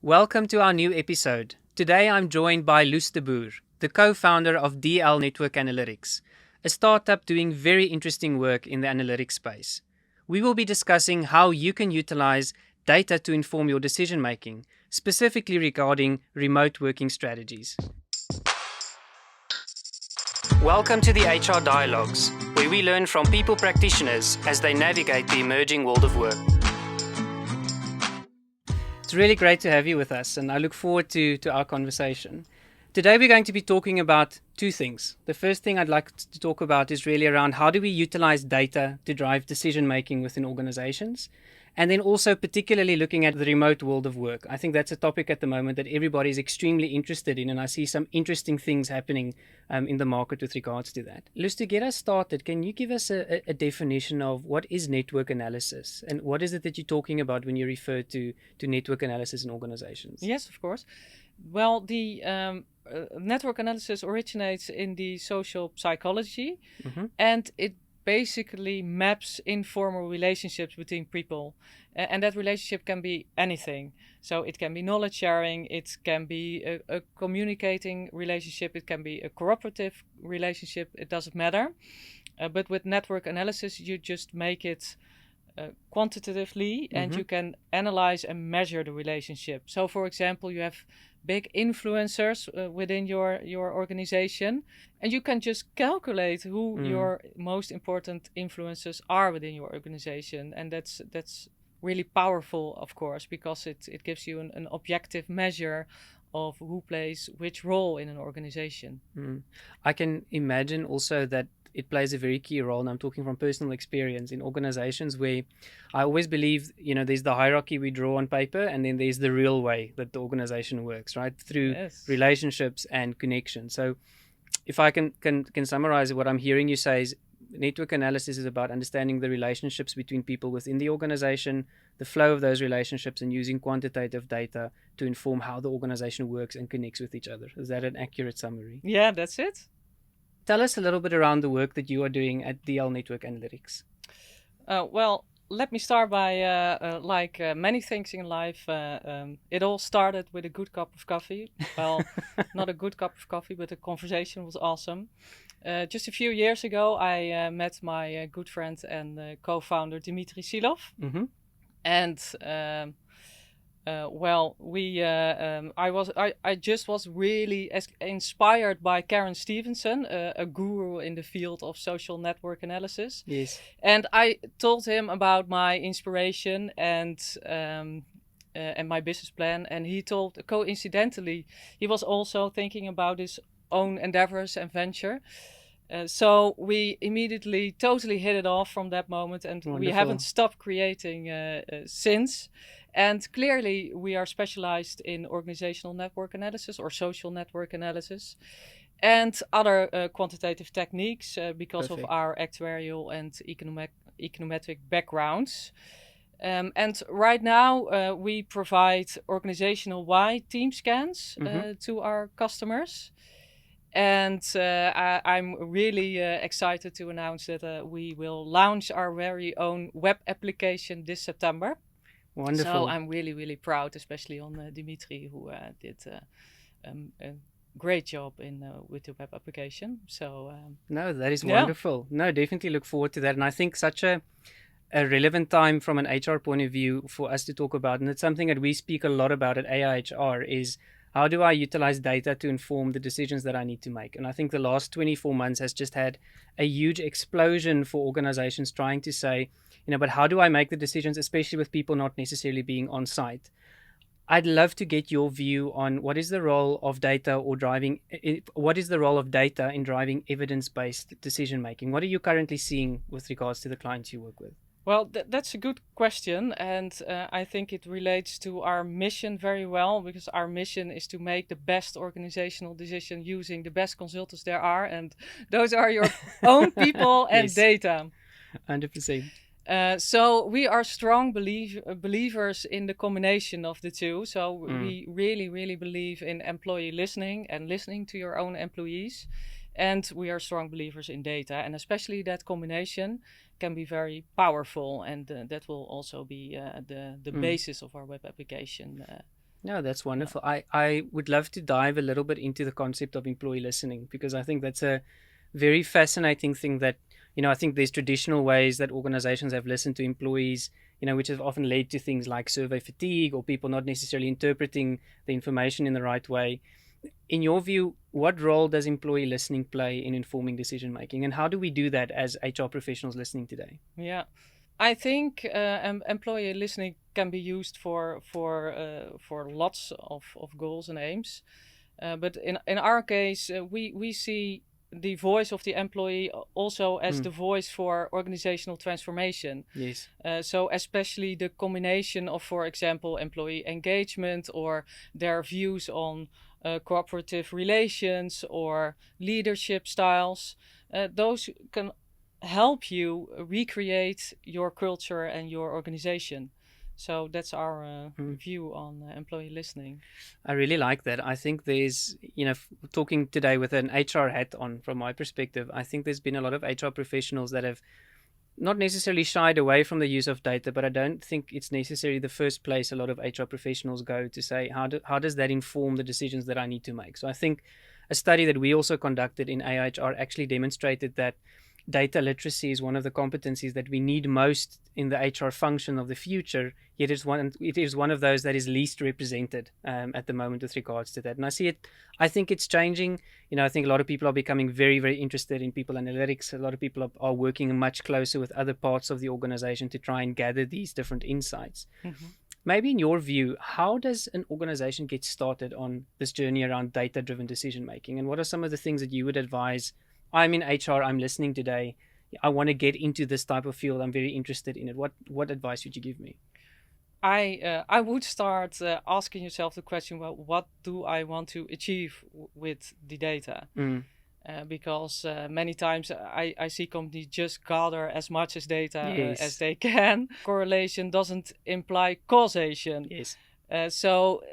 Welcome to our new episode. Today I'm joined by Loes de Boer, the co-founder of DL Network Analytics, a startup doing very interesting work in the analytics space. We will be discussing how you can utilize data to inform your decision making, specifically regarding remote working strategies. Welcome to the HR Dialogues, where we learn from people practitioners as they navigate the emerging world of work. It's really great to have you with us, and I look forward to our conversation. Today we're going to be talking about two things. The first thing I'd like to talk about is really around how do we utilize data to drive decision making within organizations, and then also particularly looking at the remote world of work. I think that's a topic at the moment that everybody is extremely interested in, and I see some interesting things happening in the market with regards to that. Loes, to get us started, can you give us a definition of what is network analysis, and what is it that you're talking about when you refer to network analysis in organizations? Yes, of course. Well, the network analysis originates in the social psychology, and it basically maps informal relationships between people. And that relationship can be anything. So it can be knowledge sharing, it can be a communicating relationship, it can be a cooperative relationship, it doesn't matter. But with network analysis, you just make it quantitatively, and you can analyze and measure the relationship. So, for example, you have big influencers within your organization, and you can just calculate who your most important influencers are within your organization, and that's really powerful, of course, because it gives you an objective measure of who plays which role in an organization. I can imagine also that it plays a very key role, and I'm talking from personal experience in organizations where I always believe, there's the hierarchy we draw on paper, and then there's the real way that the organization works, right? Through relationships and connection. So if I can summarize what I'm hearing you say is network analysis is about understanding the relationships between people within the organization, the flow of those relationships, and using quantitative data to inform how the organization works and connects with each other. Is that an accurate summary? Yeah, that's it. Tell us a little bit around the work that you are doing at DL Network Analytics. Well, let me start by, like many things in life, it all started with a good cup of coffee. Well, not a good cup of coffee, but the conversation was awesome. Just a few years ago, I met my good friend and co-founder Dimitri Silov. And I just was really inspired by Karen Stevenson, a guru in the field of social network analysis. Yes. And I told him about my inspiration and my business plan. And he told, coincidentally, he was also thinking about his own endeavors and venture. So we immediately totally hit it off from that moment, and Wonderful. We haven't stopped creating since. And clearly, we are specialized in organizational network analysis or social network analysis and other quantitative techniques because Perfect. of our actuarial and econometric backgrounds. And right now, we provide organizational-wide team scans to our customers. And I'm really excited to announce that we will launch our very own web application this September. Wonderful. So I'm really, really proud, especially on Dimitri, who did a great job with the web application. So no, that is wonderful. No, definitely look forward to that. And I think such a relevant time from an HR point of view for us to talk about, and it's something that we speak a lot about at AIHR, is how do I utilize data to inform the decisions that I need to make? And I think the last 24 months has just had a huge explosion for organizations trying to say, but how do I make the decisions, especially with people not necessarily being on site? I'd love to get your view on what is the role of data in driving evidence-based decision making? What are you currently seeing with regards to the clients you work with? Well, that's a good question, and I think it relates to our mission very well, because our mission is to make the best organizational decision using the best consultants there are, and those are your own people and data. 100%. So we are strong believers in the combination of the two. So we really, really believe in employee listening and listening to your own employees. And we are strong believers in data, and especially that combination can be very powerful, and that will also be the basis of our web application No, that's Yeah. wonderful. I would love to dive a little bit into the concept of employee listening because I think that's a very fascinating thing that, I think there's traditional ways that organizations have listened to employees, which have often led to things like survey fatigue or people not necessarily interpreting the information in the right way. In your view, what role does employee listening play in informing decision making, and how do we do that as HR professionals listening today? Yeah. I think employee listening can be used for lots of goals and aims. But in our case, we see the voice of the employee also as Mm, the voice for organizational transformation. yes. So especially the combination of, for example, employee engagement or their views on cooperative relations or leadership styles, those can help you recreate your culture and your organization. So that's our Mm. view on employee listening. I really like that. I think there's, talking today with an HR hat on from my perspective, I think there's been a lot of HR professionals that have not necessarily shied away from the use of data, but I don't think it's necessarily the first place a lot of HR professionals go to say, how does that inform the decisions that I need to make? So I think a study that we also conducted in AIHR actually demonstrated that data literacy is one of the competencies that we need most in the HR function of the future. Yet it is one of those that is least represented at the moment with regards to that. And I see it. I think it's changing. I think a lot of people are becoming very, very interested in people analytics. A lot of people are working much closer with other parts of the organization to try and gather these different insights. Mhm. Maybe in your view, how does an organization get started on this journey around data driven decision making? And what are some of the things that you would advise? I'm in HR, I'm listening today. I want to get into this type of field. I'm very interested in it. What advice would you give me? I would start asking yourself the question, well, what do I want to achieve with the data? Mm, Because many times I see companies just gather as much as data as yes. they can. Correlation doesn't imply causation. Yes. So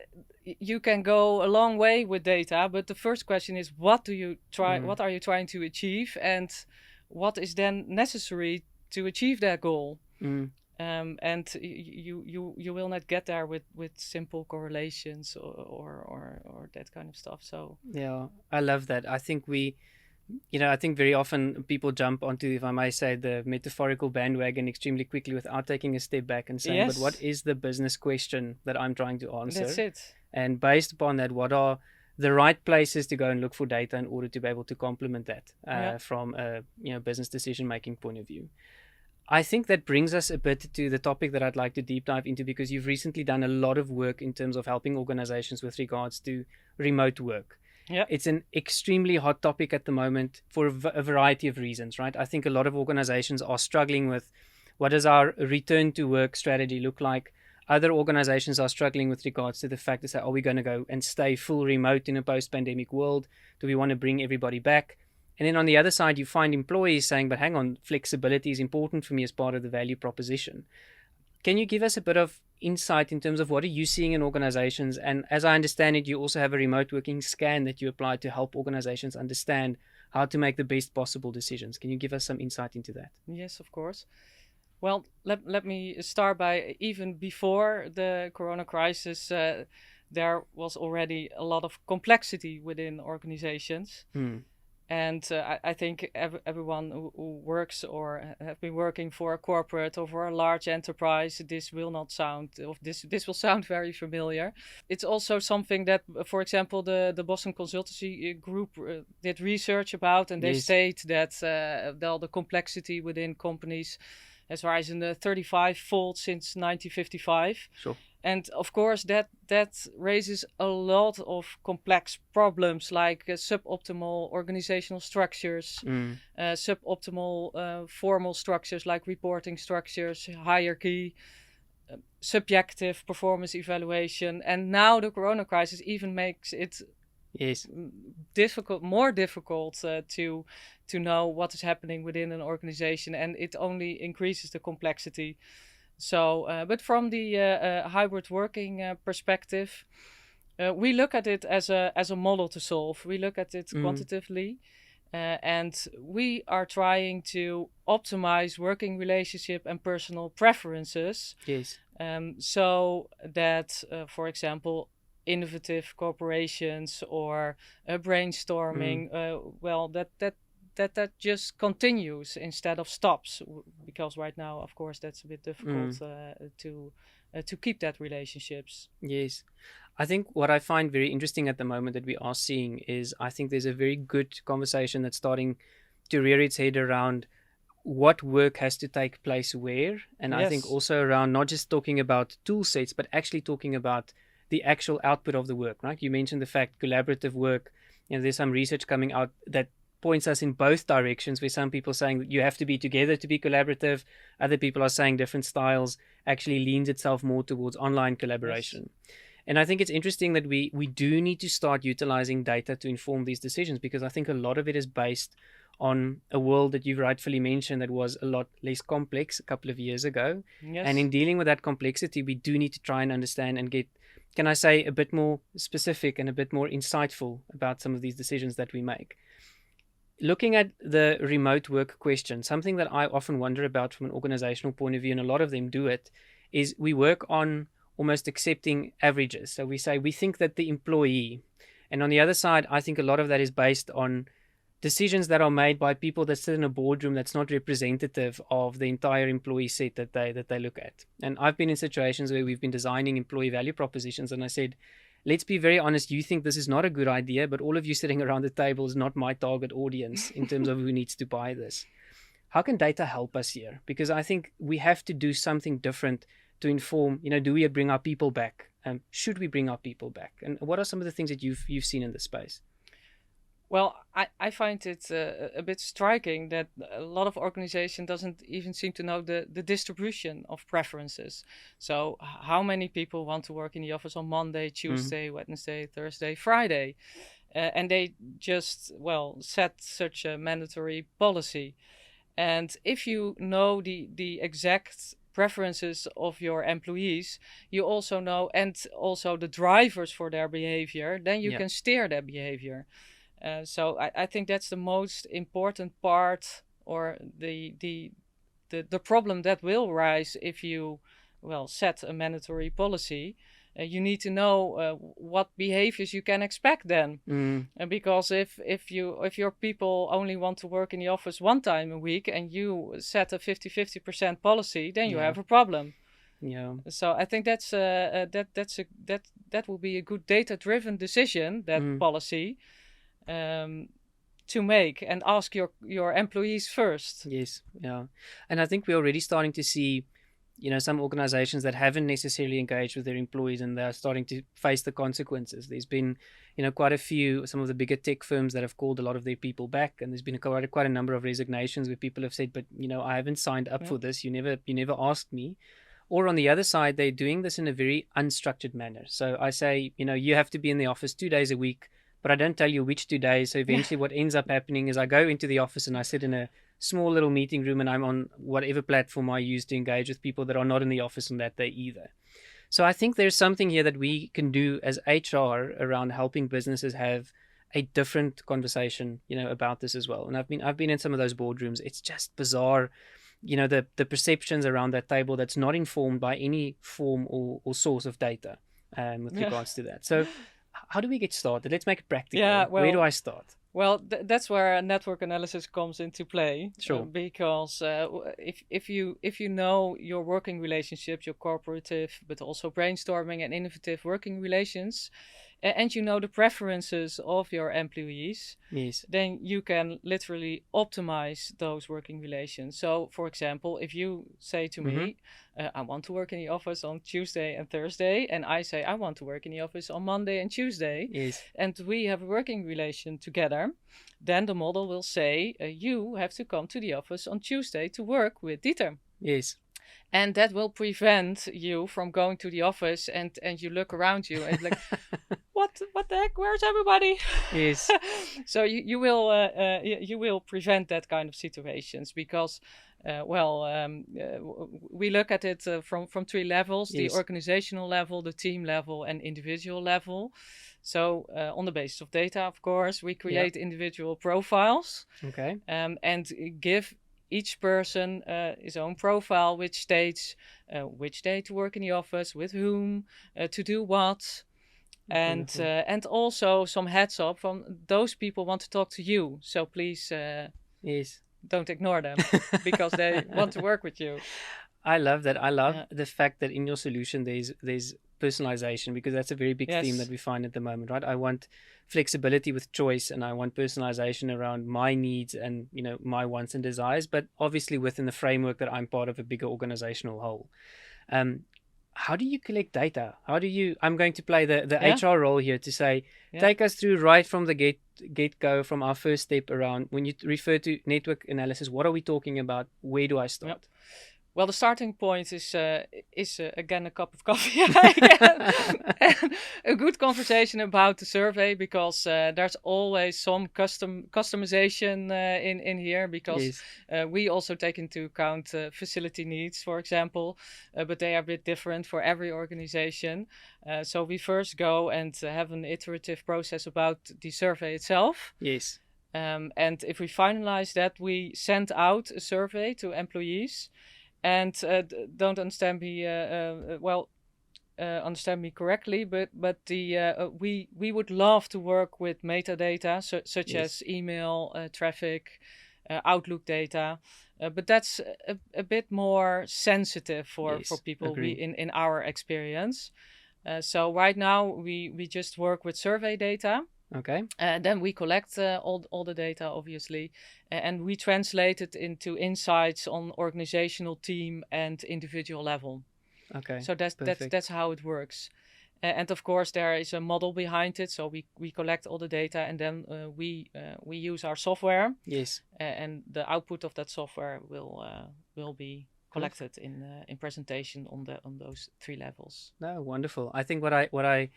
you can go a long way with data, but the first question is, what do you try? Mm, What are you trying to achieve, and what is then necessary to achieve that goal? mm. And you will not get there with simple correlations or that kind of stuff. So Yeah, I love that. I think I think very often people jump onto, if I may say, the metaphorical bandwagon extremely quickly without taking a step back and saying, but what yes, is the business question that I'm trying to that's answer? it. And based upon that, what are the right places to go and look for data in order to be able to complement that Yeah. from a business decision making point of view? I think that brings us a bit to the topic that I'd like to deep dive into because you've recently done a lot of work in terms of helping organizations with regards to remote work. Yeah. It's an extremely hot topic at the moment for a variety of reasons, right? I think a lot of organizations are struggling with what does our return to work strategy look like. Other organizations are struggling with regards to the fact to say, are we going to go and stay full remote in a post pandemic world? Do we want to bring everybody back? And then on the other side, you find employees saying, but hang on, flexibility is important for me as part of the value proposition. Can you give us a bit of insight in terms of what are you seeing in organizations? And as I understand it, you also have a remote working scan that you apply to help organizations understand how to make the best possible decisions. Can you give us some insight into that? Yes, of course. Well, let me start by even before the corona crisis, there was already a lot of complexity within organizations. Hmm. And I think everyone who works or have been working for a corporate or for a large enterprise, this will not sound, or this will sound very familiar. It's also something that, for example, the Boston Consultancy Group did research about, and they Yes. state that the complexity within companies has risen 35-fold since 1955. Sure. And of course, that raises a lot of complex problems like suboptimal organizational structures, Mm. suboptimal formal structures like reporting structures, hierarchy, subjective performance evaluation, and now the corona crisis even makes it Yes. more difficult to know what is happening within an organization, and it only increases the complexity. So, but from the hybrid working perspective, we look at it as a model to solve. We look at it Mm. quantitatively, and we are trying to optimize working relationship and personal preferences, Yes. so that, for example, innovative corporations or brainstorming, well, that just continues instead of stops, because right now, of course, that's a bit difficult to keep that relationships. Yes. I think what I find very interesting at the moment that we are seeing is I think there's a very good conversation that's starting to rear its head around what work has to take place where. And I think Yes. also around not just talking about tool sets, but actually talking about the actual output of the work, right? You mentioned the fact collaborative work, there's some research coming out that points us in both directions, where some people are saying that you have to be together to be collaborative. Other people are saying different styles actually leans itself more towards online collaboration. Yes. And I think it's interesting that we do need to start utilizing data to inform these decisions, because I think a lot of it is based on a world that you've rightfully mentioned that was a lot less complex a couple of years ago. And Yes. in dealing with that complexity, we do need to try and understand and get, can I say, a bit more specific and a bit more insightful about some of these decisions that we make. Looking at the remote work question, something that I often wonder about from an organizational point of view, and a lot of them do it, is we work on almost accepting averages. So we say we think that the employee, and on the other side, I think a lot of that is based on decisions that are made by people that sit in a boardroom that's not representative of the entire employee set that they look at. And I've been in situations where we've been designing employee value propositions, and I said, let's be very honest, you think this is not a good idea, but all of you sitting around the table is not my target audience in terms of who needs to buy this. How can data help us here? Because I think we have to do something different to inform, do we bring our people back? Should we bring our people back? And what are some of the things that you've seen in this space? Well, I find it a bit striking that a lot of organization doesn't even seem to know the distribution of preferences. So how many people want to work in the office on Monday, Tuesday, Wednesday, Thursday, Friday? And they just, well, set such a mandatory policy. And if you know the exact preferences of your employees, you also know, and also the drivers for their behavior, then you can steer their behavior. So I think that's the most important part, or the problem that will rise if you, well, set a mandatory policy. You need to know what behaviors you can expect then, because if your people only want to work in the office one time a week and you set a 50% policy, then you have a problem. Yeah. So I think that will be a good data-driven decision, that policy, to make, and ask your employees first. Yes, yeah. And I think we're already starting to see, some organizations that haven't necessarily engaged with their employees, and they're starting to face the consequences. There's been, quite a few, some of the bigger tech firms that have called a lot of their people back, and there's been quite a number of resignations where people have said, but, I haven't signed up for this. You never asked me. Or on the other side, they're doing this in a very unstructured manner. So I say, you have to be in the office 2 days a week, but I don't tell you which 2 days. So eventually what ends up happening is I go into the office and I sit in a small little meeting room, and I'm on whatever platform I use to engage with people that are not in the office on that day either. So I think there's something here that we can do as HR around helping businesses have a different conversation, about this as well. And I've been in some of those boardrooms. It's just bizarre, the perceptions around that table that's not informed by any form or source of data with regards to that. So how do we get started? Let's make it practical. Yeah, where do I start? Well, that's where network analysis comes into play. Sure. Because if you know your working relationships, your cooperative, but also brainstorming and innovative working relations, and you know the preferences of your employees, yes, then you can literally optimize those working relations. So, for example, if you say to me, I want to work in the office on Tuesday and Thursday, and I say I want to work in the office on Monday and Tuesday, yes, and we have a working relation together, then the model will say you have to come to the office on Tuesday to work with Dieter. yes. And that will prevent you from going to the office and you look around you and like, what the heck? Where's everybody? Yes. So you will prevent that kind of situations, because we look at it from three levels: Yes. the organizational level, the team level, and individual level. So on the basis of data, of course, we create individual profiles. Okay. And give each person his own profile, which states which day to work in the office, with whom, to do what. and also some heads up from those people want to talk to you. So please Yes. don't ignore them because they want to work with you. I love that. I love the fact that in your solution there's personalization, because that's a very big theme that we find at the moment, right? I want flexibility with choice, and I want personalization around my needs and, you know, my wants and desires, but obviously within the framework that I'm part of a bigger organizational whole. How do you collect data? How do you, I'm going to play the HR role here to say, take us through right from the get go, from our first step around when you refer to network analysis. What are we talking about? Where do I start? Well, the starting point is again a cup of coffee and a good conversation about the survey, because there's always some customization in here, because we also take into account facility needs, for example, but they are a bit different for every organization. So we first go and have an iterative process about the survey itself. Yes. And if we finalize that, we send out a survey to employees. And don't understand me understand me correctly, but we would love to work with metadata such as email traffic, Outlook data, but that's a bit more sensitive for people in our experience. So right now we just work with survey data. Okay. Then we collect all the data, obviously, and we translate it into insights on organizational, team, and individual level. Okay. So that's how it works. And of course, there is a model behind it. So we collect all the data, and then we use our software. Yes. And the output of that software will be collected in presentation on those 3 levels. No, wonderful. I think what I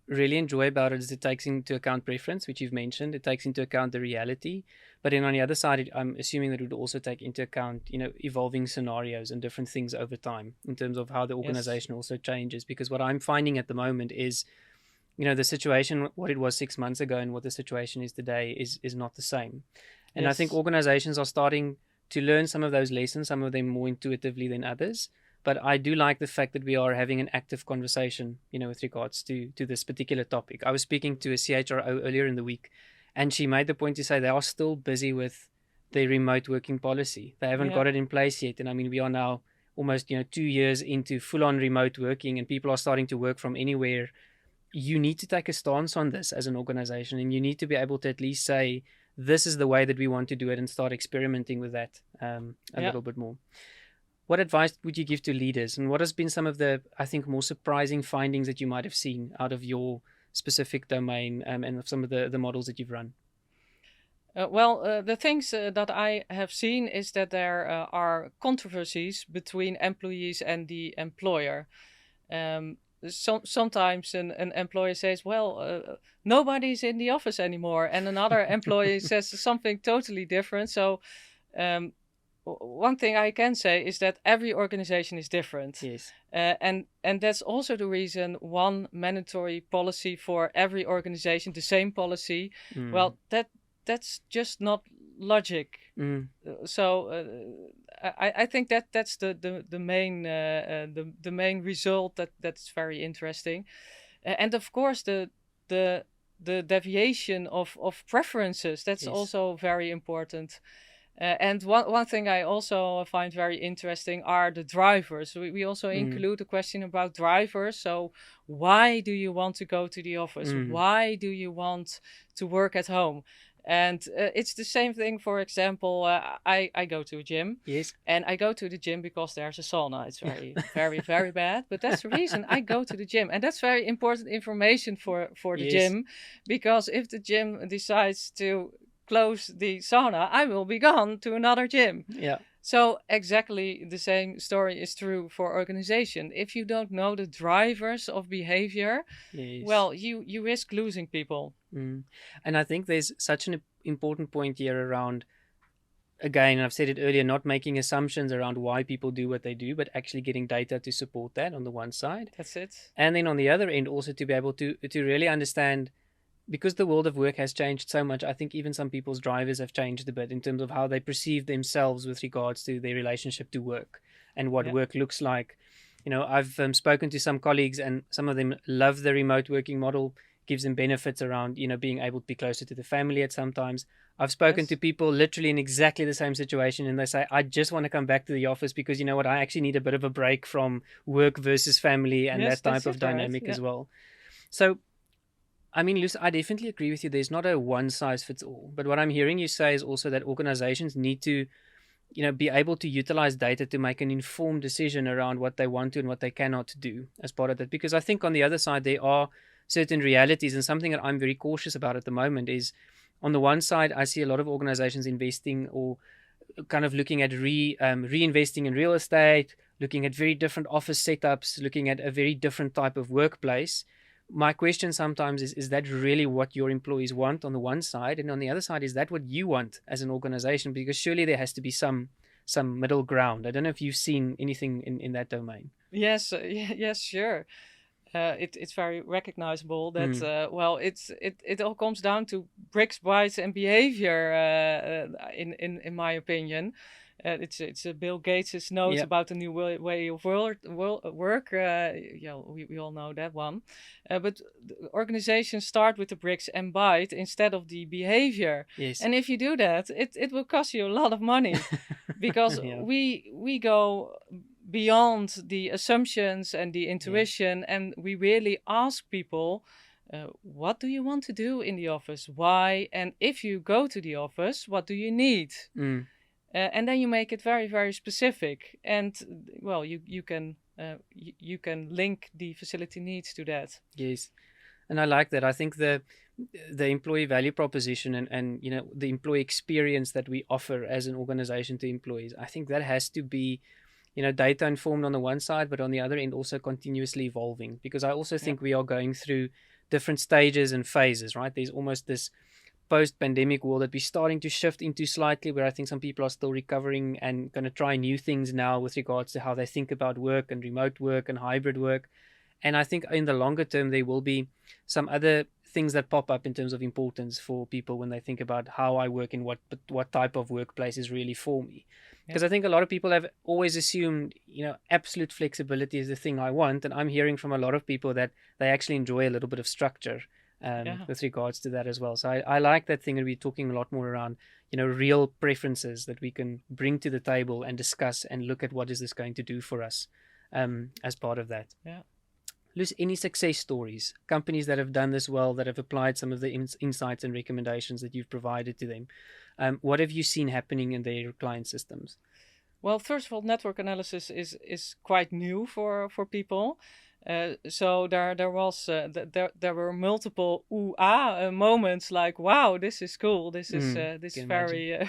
really enjoy about it is it takes into account preference, which you've mentioned. It takes into account the reality, but then on the other side, I'm assuming that it would also take into account, you know, evolving scenarios and different things over time in terms of how the organization also changes. Because what I'm finding at the moment is, you know, the situation, what it was 6 months ago and what the situation is today is not the same. And I think organizations are starting to learn some of those lessons, some of them more intuitively than others. But I do like the fact that we are having an active conversation, you know, with regards to this particular topic. I was speaking to a CHRO earlier in the week, and she made the point to say they are still busy with the remote working policy. They haven't got it in place yet. And I mean, we are now almost, 2 years into full-on remote working, and people are starting to work from anywhere. You need to take a stance on this as an organization, and you need to be able to at least say, this is the way that we want to do it, and start experimenting with that a little bit more. What advice would you give to leaders, and what has been some of the, I think, more surprising findings that you might have seen out of your specific domain and of some of the models that you've run? The things that I have seen is that there are controversies between employees and the employer. Sometimes an employer says, nobody's in the office anymore, and another employee says something totally different. So one thing I can say is that every organization is different. Yes. And that's also the reason one mandatory policy for every organization, the same policy, that's just not logic. So I think that's the main result that's very interesting. And of course the deviation of preferences, that's also very important. And one thing I also find very interesting are the drivers. We also include a question about drivers. So why do you want to go to the office? Why do you want to work at home? And it's the same thing. For example, I go to a gym. Yes. And I go to the gym because there's a sauna. It's very, very, very bad. But that's the reason I go to the gym. And that's very important information for the gym. Because if the gym decides to close the sauna, I will be gone to another gym. Yeah. So exactly the same story is true for organization. If you don't know the drivers of behavior, you risk losing people. And I think there's such an important point here around, again, I've said it earlier, not making assumptions around why people do what they do, but actually getting data to support that on the one side. That's it. And then on the other end, also to be able to really understand, because the world of work has changed so much, I think even some people's drivers have changed a bit in terms of how they perceive themselves with regards to their relationship to work and what work looks like. I've spoken to some colleagues, and some of them love the remote working model, gives them benefits around, being able to be closer to the family at sometimes. I've spoken to Yes. people literally in exactly the same situation, and they say, I just want to come back to the office because you know what, I actually need a bit of a break from work versus family and Yes, that type that's of it, right? dynamic Yeah. as well. So, I mean, Lucy, I definitely agree with you. There's not a one size fits all. But what I'm hearing you say is also that organizations need to, be able to utilize data to make an informed decision around what they want to and what they cannot do as part of that. Because I think on the other side, there are certain realities, and something that I'm very cautious about at the moment is, on the one side, I see a lot of organizations investing or kind of looking at reinvesting in real estate, looking at very different office setups, looking at a very different type of workplace. My question sometimes is that really what your employees want on the one side, and on the other side, is that what you want as an organization? Because surely there has to be some middle ground. I don't know if you've seen anything in that domain. Yes, yes, sure. It's very recognizable that Mm. it all comes down to bricks, bytes, and behavior. In my opinion, it's Bill Gates' note Yeah. about the new way of work. Yeah, we all know that one. But organizations start with the bricks and byte instead of the behavior. Yes. And if you do that, it will cost you a lot of money because Yeah. we go beyond the assumptions and the Yeah. intuition, and we really ask people, what do you want to do in the office, why, and if you go to the office, what do you need? Mm. And then you make it very, very specific, and well, you can link the facility needs to that. Yes. And I like that. I think the employee value proposition and the employee experience that we offer as an organization to employees, I think that has to be, data informed on the one side, but on the other end also continuously evolving, because I also Yeah. think we are going through different stages and phases, right? There's almost this post pandemic world that we're starting to shift into slightly, where I think some people are still recovering and going to try new things now with regards to how they think about work and remote work and hybrid work. And I think in the longer term, there will be some other things that pop up in terms of importance for people when they think about how I work and what type of workplace is really for me. Yeah. Because I think a lot of people have always assumed, absolute flexibility is the thing I want. And I'm hearing from a lot of people that they actually enjoy a little bit of structure Yeah. with regards to that as well. So I like that thing, and we're talking a lot more around, real preferences that we can bring to the table and discuss and look at what is this going to do for us as part of that. Yeah. Lucy, any success stories, companies that have done this well, that have applied some of the insights and recommendations that you've provided to them? What have you seen happening in their client systems? Well, first of all, network analysis is quite new for people. So there were multiple ooh ah moments, like, wow, this is cool, this is Can imagine. very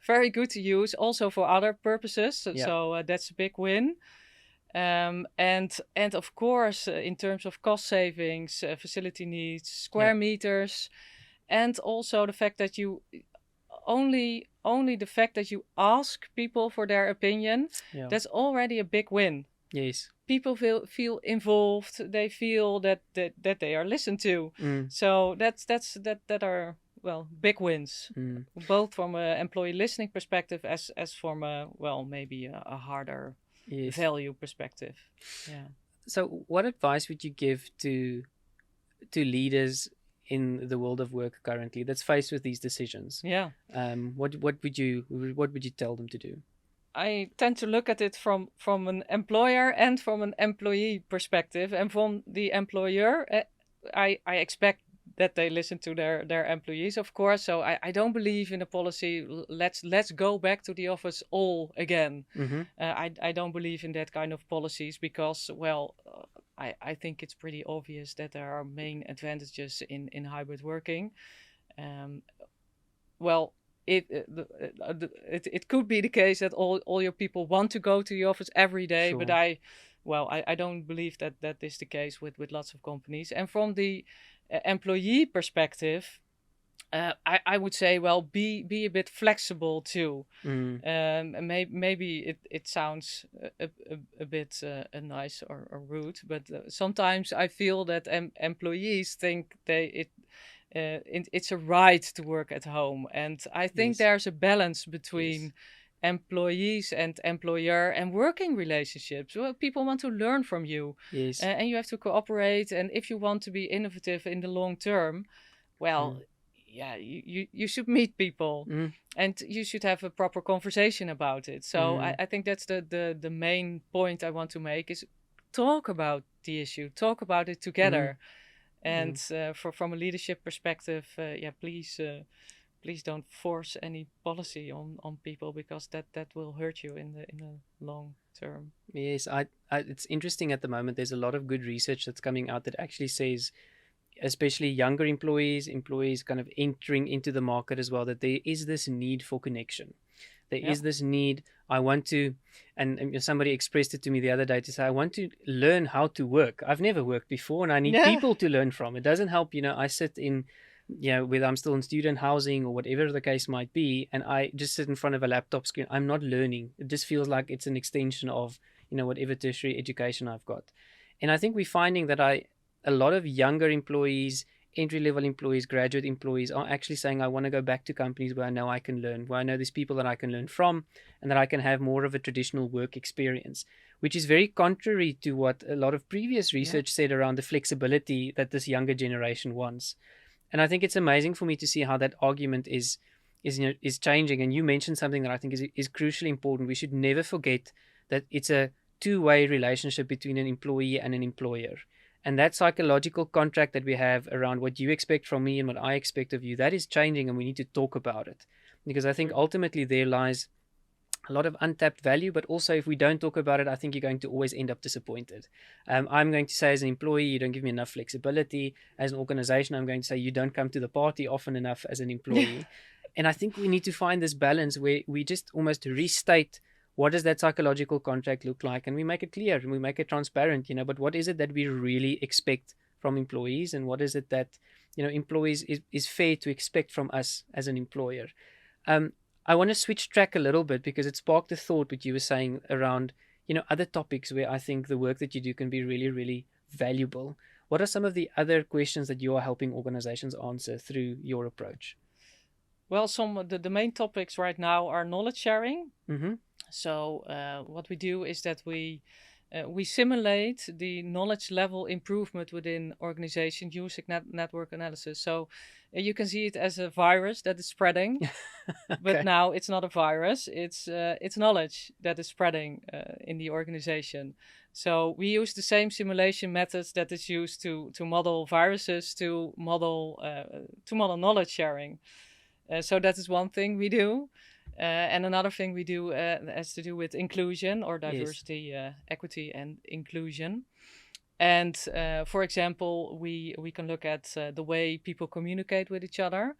very good to use also for other purposes. So, Yeah, that's a big win. And of course, in terms of cost savings, facility needs, yeah, square meters, and also the fact that you only the fact that you ask people for their opinion, yeah, that's already a big win. yes, People feel involved, they feel that they are listened to. mm, So that are, well, big wins, mm, both from an employee listening perspective as from a, well, maybe a harder yes. value perspective. Yeah. So, what advice would you give to leaders in the world of work currently that's faced with these decisions? Yeah. What would you tell them to do? I tend to look at it from an employer and from an employee perspective. And from the employer, I expect that they listen to their employees, of course. So I don't believe in a policy, let's go back to the office all again. Mm-hmm. I don't believe in that kind of policies because, well, I think it's pretty obvious that there are main advantages in hybrid working. Um, well, it could be the case that all your people want to go to the office every day, but Sure. I don't believe that is the case with lots of companies. And from the employee perspective, I would say, well, be a bit flexible too. Mm, And maybe it sounds a bit nice or rude, but sometimes I feel that employees think it's a right to work at home, and I think yes. there's a balance Yes. between employees and employer and working relationships. Well, people want to learn from you, Yes. and you have to cooperate. And if you want to be innovative in the long term, well, yeah, you should meet people, and you should have a proper conversation about it. So I think that's the main point I want to make is talk about the issue, talk about it together. And from a leadership perspective, yeah, please don't force any policy on people, because that will hurt you in the long term. Yes, it's interesting at the moment. There's a lot of good research that's coming out that actually says, especially younger employees kind of entering into the market as well, that there is this need for connection. There is this need. I want to, and somebody expressed it to me the other day to say, I want to learn how to work. I've never worked before, and I need people to learn from. It doesn't help, I sit in, whether I'm still in student housing or whatever the case might be, and I just sit in front of a laptop screen. I'm not learning. It just feels like it's an extension of, whatever tertiary education I've got. And I think we're finding that a lot of younger employees, entry-level employees, graduate employees are actually saying, I want to go back to companies where I know I can learn, where I know there's people that I can learn from, and that I can have more of a traditional work experience, which is very contrary to what a lot of previous research said around the flexibility that this younger generation wants. And I think it's amazing for me to see how that argument is changing. And you mentioned something that I think is crucially important. We should never forget that it's a two-way relationship between an employee and an employer. And that psychological contract that we have around what you expect from me and what I expect of you, that is changing, and we need to talk about it. Because I think ultimately there lies a lot of untapped value, but also if we don't talk about it, I think you're going to always end up disappointed. I'm going to say, as an employee, you don't give me enough flexibility. As an organization, I'm going to say, you don't come to the party often enough as an employee. And I think we need to find this balance where we just almost restate, what does that psychological contract look like? And we make it clear and we make it transparent, but what is it that we really expect from employees, and what is it that, employees is fair to expect from us as an employer? I want to switch track a little bit, because it sparked a thought what you were saying around, other topics where I think the work that you do can be really, really valuable. What are some of the other questions that you are helping organizations answer through your approach? Well, some of the main topics right now are knowledge sharing. Mm-hmm. So what we do is that we simulate the knowledge level improvement within organizations using network analysis. So you can see it as a virus that is spreading, Okay. but now it's not a virus. It's knowledge that is spreading in the organization. So we use the same simulation methods that is used to model viruses, to model knowledge sharing. So that is one thing we do. And another thing we do has to do with inclusion, or diversity, equity, and inclusion. And for example, we can look at the way people communicate with each other.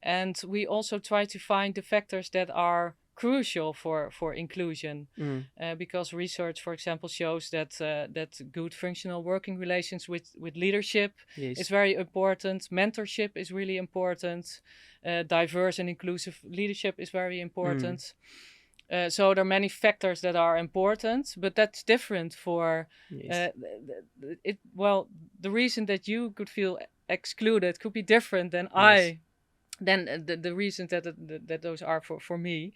And we also try to find the factors that are crucial for inclusion, because research, for example, shows that good functional working relations with leadership is very important. Mentorship is really important. Diverse and inclusive leadership is very important. So there are many factors that are important, but that's different for it. Well, the reason that you could feel excluded could be different than the reasons that those are for me.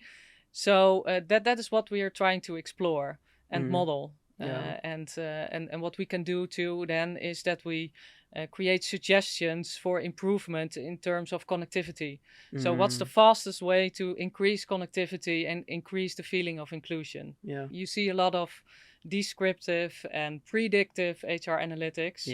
So that is what we are trying to explore and model. And what we can do too then is that we create suggestions for improvement in terms of connectivity. So what's the fastest way to increase connectivity and increase the feeling of inclusion? You see a lot of descriptive and predictive HR analytics.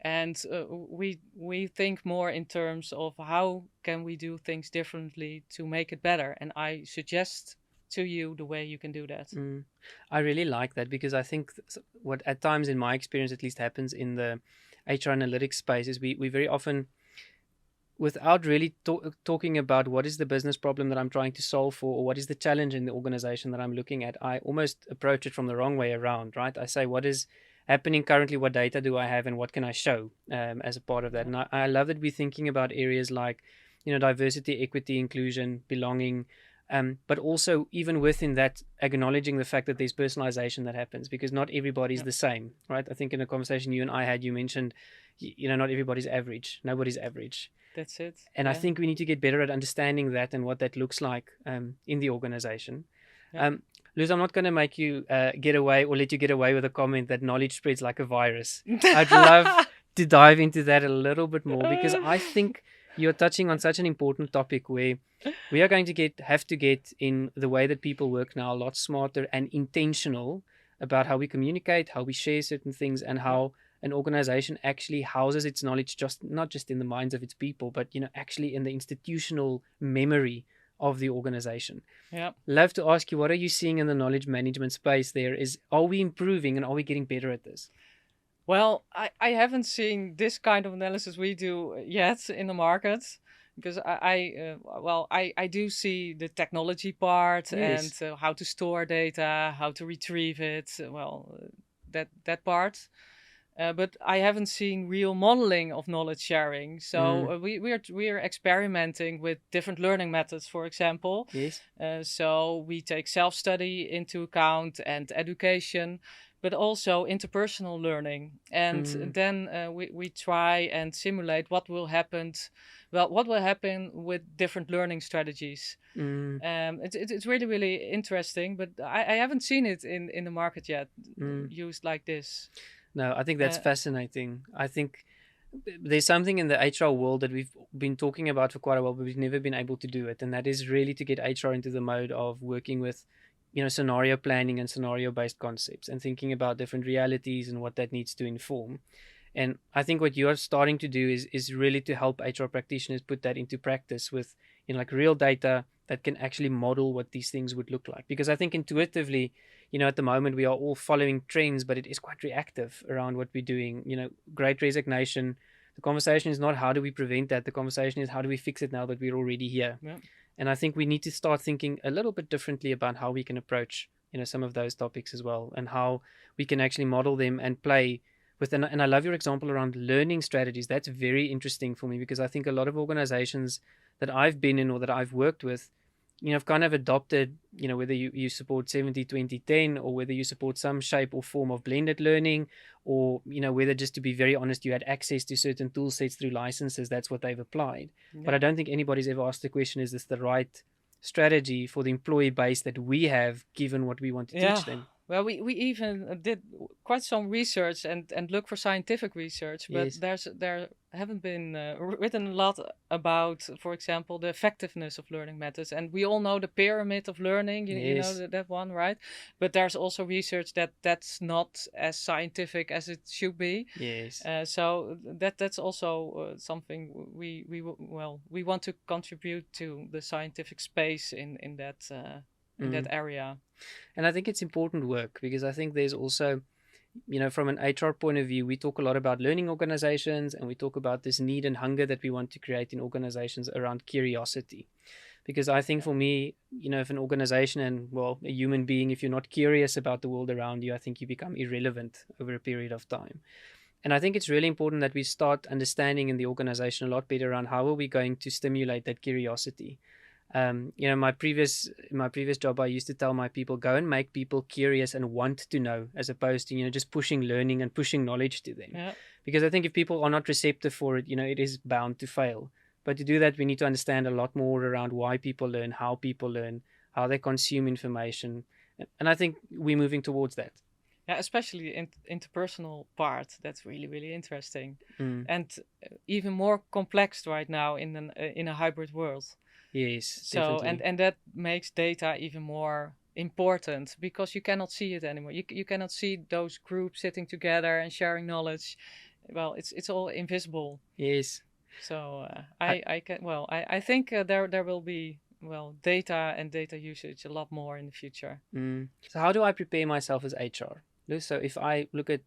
And we think more in terms of how can we do things differently to make it better. And I suggest to you the way you can do that. I really like that, because I think what at times in my experience at least happens in the HR analytics space is we very often, without really talking about what is the business problem that I'm trying to solve for, or what is the challenge in the organization that I'm looking at, I almost approach it from the wrong way around, right? I say, what is happening currently, what data do I have, and what can I show as a part of that? And I love that we're thinking about areas like, diversity, equity, inclusion, belonging, but also even within that, acknowledging the fact that there's personalization that happens, because not everybody's the same, right? I think in a conversation you and I had, you mentioned, not everybody's average. Nobody's average. That's it. And I think we need to get better at understanding that and what that looks like in the organization. Yeah. Luz, I'm not going to make you get away or let you get away with a comment that knowledge spreads like a virus. I'd love to dive into that a little bit more because I think you're touching on such an important topic where we are going to have to get in the way that people work now a lot smarter and intentional about how we communicate, how we share certain things, and Yeah. how an organization actually houses its knowledge just not just in the minds of its people, but actually in the institutional memory of the organization. Yeah. Love to ask you, what are you seeing in the knowledge management space there? Are we improving and are we getting better at this? Well, I haven't seen this kind of analysis we do yet in the market because I do see the technology part and Yes. how to store data, how to retrieve it. That part. But I haven't seen real modeling of knowledge sharing. So Mm, we are experimenting with different learning methods, for example. yes. So we take self study into account and education, but also interpersonal learning. And Mm, then we try and simulate what will happen. Well, what will happen with different learning strategies? mm, It's really really interesting, but I haven't seen it in the market yet, mm. used like this. No, I think that's Uh, fascinating. I think there's something in the HR world that we've been talking about for quite a while, but we've never been able to do it. And that is really to get HR into the mode of working with, scenario planning and scenario based concepts and thinking about different realities and what that needs to inform. And I think what you are starting to do is really to help HR practitioners put that into practice with like real data that can actually model what these things would look like. Because I think intuitively, at the moment we are all following trends, but it is quite reactive around what we're doing. Great resignation. The conversation is not how do we prevent that. The conversation is how do we fix it now that we're already here. yeah. And I think we need to start thinking a little bit differently about how we can approach some of those topics as well, and how we can actually model them and play with. And I love your example around learning strategies. That's very interesting for me because I think a lot of organizations that I've been in or that I've worked with, have kind of adopted, whether you support 70-20-10 or whether you support some shape or form of blended learning, or whether, just to be very honest, you had access to certain tool sets through licenses. That's what they've applied. But I Yeah. don't think anybody's ever asked the question, is this the right strategy for the employee base that we have, given what we want to Yeah. teach them? Well, we even did quite some research and look for scientific research, but Yes. there haven't been written a lot about, for example, the effectiveness of learning methods. And we all know the pyramid of learning, you know Yes. that one, right? But there's also research that that's not as scientific as it should be. Yes. So that's also something we want to contribute to the scientific space in that Mm. area. And I think it's important work because I think there's also, from an HR point of view, we talk a lot about learning organizations and we talk about this need and hunger that we want to create in organizations around curiosity. Because I think Yeah. for me, if an organization and, well, a human being, if you're not curious about the world around you, I think you become irrelevant over a period of time. And I think it's really important that we start understanding in the organization a lot better around how are we going to stimulate that curiosity. My previous job, I used to tell my people, go and make people curious and want to know, as opposed to just pushing learning and pushing knowledge to them. Yeah. Because I think if people are not receptive for it, it is bound to fail. But to do that, we need to understand a lot more around why people learn, how they consume information, and I think we're moving towards that. Yeah, especially in interpersonal part. That's really really interesting, Mm. and even more complex right now in a hybrid world. Yes, So definitely. and that makes data even more important because you cannot see it anymore. You cannot see those groups sitting together and sharing knowledge. Well, it's all invisible. Yes. So I, I think there will be data and data usage a lot more in the future. So how do I prepare myself as HR? So if I look at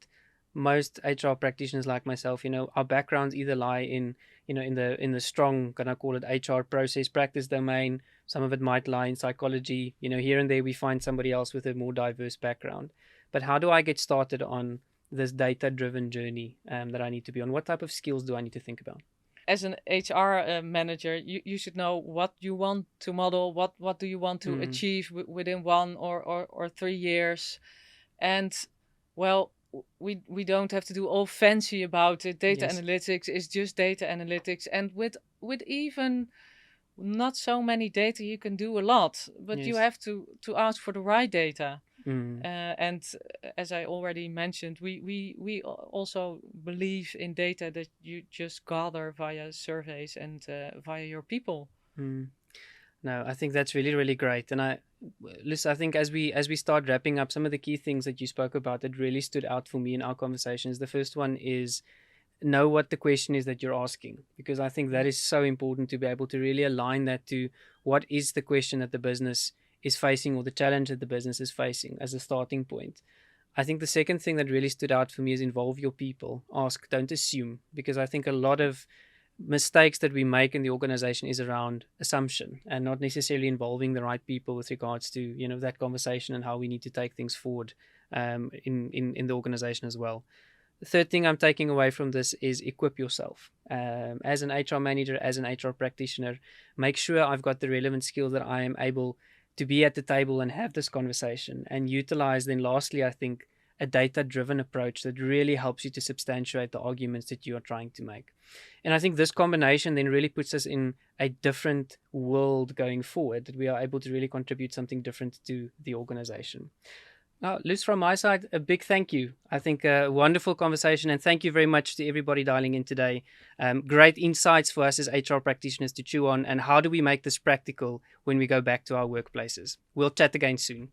most HR practitioners like myself, our backgrounds either lie in the strong, can I call it, HR process practice domain. Some of it might lie in psychology. Here and there we find somebody else with a more diverse background. But how do I get started on this data-driven journey that I need to be on? What type of skills do I need to think about? As an HR manager, you should know what you want to model, what do you want to Mm, achieve within 1 or 3 years, and well, we don't have to do all fancy about it. Data yes. analytics is just data analytics, and with even not so many data, you can do a lot, but you Yes. have to ask for the right data. Mm. And as I already mentioned, we also believe in data that you just gather via surveys and via your people. Mm. No, I think that's really, really great. And listen, I think as we start wrapping up, some of the key things that you spoke about that really stood out for me in our conversations. The first one is know what the question is that you're asking, because I think that is so important to be able to really align that to what is the question that the business is facing, or the challenge that the business is facing as a starting point. I think the second thing that really stood out for me is involve your people. Ask, don't assume, because I think a lot of mistakes that we make in the organization is around assumption and not necessarily involving the right people with regards to that conversation and how we need to take things forward in the organization as well. The third thing I'm taking away from this is equip yourself. As an HR manager, as an HR practitioner, make sure I've got the relevant skills that I am able to be at the table and have this conversation and utilize. Then lastly, I think a data-driven approach that really helps you to substantiate the arguments that you are trying to make. And I think this combination then really puts us in a different world going forward, that we are able to really contribute something different to the organization. Luz, from my side, a big thank you. I think a wonderful conversation, and thank you very much to everybody dialing in today. Great insights for us as HR practitioners to chew on, and how do we make this practical when we go back to our workplaces. We'll chat again soon.